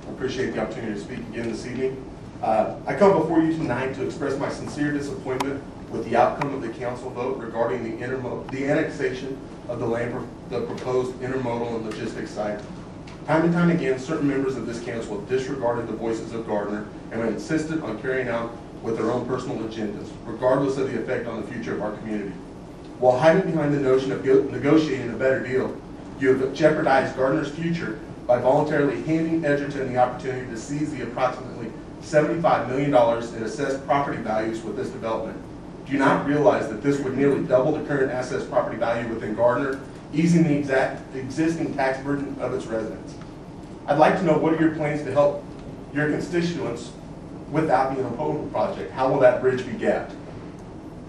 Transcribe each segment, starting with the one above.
I appreciate the opportunity to speak again this evening. I come before you tonight to express my sincere disappointment with the outcome of the council vote regarding the annexation of the land for the proposed intermodal and logistics site. Time and time again, certain members of this council have disregarded the voices of Gardner and have insisted on carrying out with their own personal agendas, regardless of the effect on the future of our community. While hiding behind the notion of negotiating a better deal, you have jeopardized Gardner's future by voluntarily handing Edgerton the opportunity to seize the approximately $75 million in assessed property values with this development. Do you not realize that this would nearly double the current assessed property value within Gardner, easing the existing tax burden of its residents? I'd like to know, what are your plans to help your constituents without the intermodal project? How will that bridge be gapped?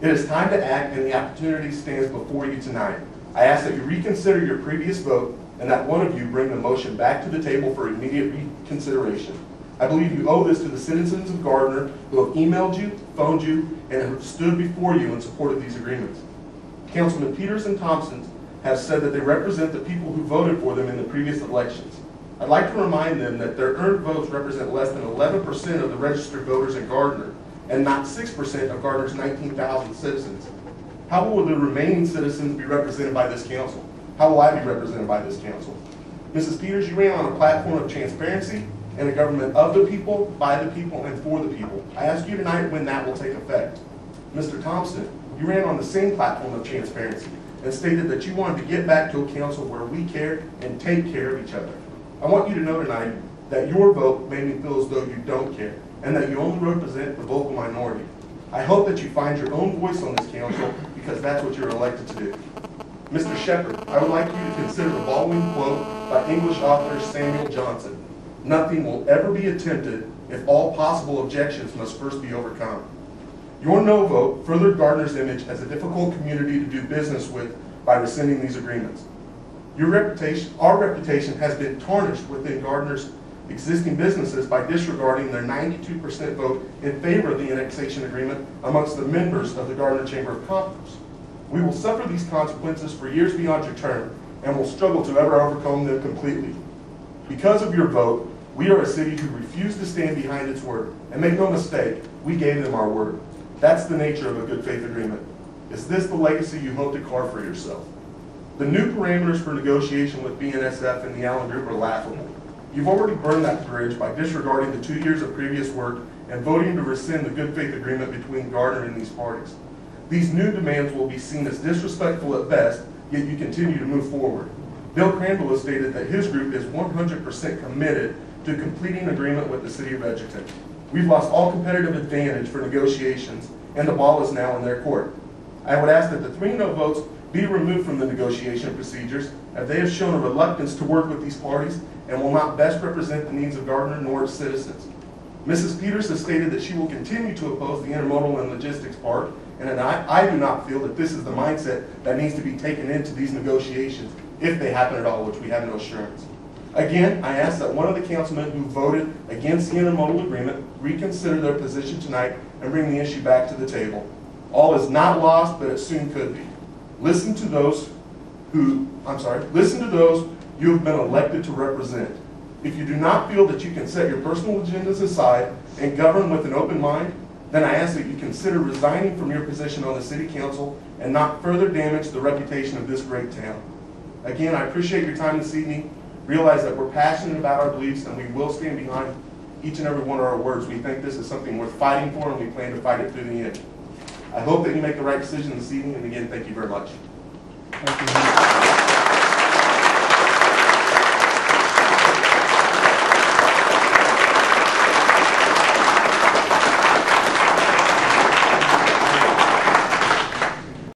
It is time to act, and the opportunity stands before you tonight. I ask that you reconsider your previous vote and that one of you bring the motion back to the table for immediate reconsideration. I believe you owe this to the citizens of Gardner who have emailed you, phoned you, and have stood before you in support of these agreements. Councilman Peters and Thompson have said that they represent the people who voted for them in the previous elections. I'd like to remind them that their earned votes represent less than 11% of the registered voters in Gardner and not 6% of Gardner's 19,000 citizens. How will the remaining citizens be represented by this council? How will I be represented by this council? Mrs. Peters, you ran on a platform of transparency and a government of the people, by the people, and for the people. I ask you tonight when that will take effect. Mr. Thompson, you ran on the same platform of transparency and stated that you wanted to get back to a council where we care and take care of each other. I want you to know tonight that your vote made me feel as though you don't care and that you only represent the vocal minority. I hope that you find your own voice on this council because that's what you're elected to do. Mr. Shepard, I would like you to consider the following quote by English author Samuel Johnson. Nothing will ever be attempted if all possible objections must first be overcome. Your no vote furthered Gardner's image as a difficult community to do business with by rescinding these agreements. Our reputation has been tarnished within Gardner's existing businesses by disregarding their 92% vote in favor of the annexation agreement amongst the members of the Gardner Chamber of Commerce. We will suffer these consequences for years beyond your term and will struggle to ever overcome them completely. Because of your vote, we are a city who refused to stand behind its word. And make no mistake, we gave them our word. That's the nature of a good faith agreement. Is this the legacy you hope to carve for yourself? The new parameters for negotiation with BNSF and the Allen Group are laughable. You've already burned that bridge by disregarding the 2 years of previous work and voting to rescind the good faith agreement between Gardner and these parties. These new demands will be seen as disrespectful at best, yet you continue to move forward. Bill Crandall has stated that his group is 100% committed to completing an agreement with the city of Edgerton. We've lost all competitive advantage for negotiations, and the ball is now in their court. I would ask that the 3 no votes be removed from the negotiation procedures, as they have shown a reluctance to work with these parties and will not best represent the needs of Gardner nor its citizens. Mrs. Peters has stated that she will continue to oppose the intermodal and logistics part, and I do not feel that this is the mindset that needs to be taken into these negotiations, if they happen at all, which we have no assurance. Again, I ask that one of the councilmen who voted against the intermodal agreement reconsider their position tonight and bring the issue back to the table. All is not lost, but it soon could be. Listen to those you have been elected to represent. If you do not feel that you can set your personal agendas aside and govern with an open mind, then I ask that you consider resigning from your position on the city council and not further damage the reputation of this great town. Again, I appreciate your time this evening. Realize that we're passionate about our beliefs and we will stand behind each and every one of our words. We think this is something worth fighting for and we plan to fight it through the end. I hope that you make the right decision this evening, and again, thank you very much. Thank you.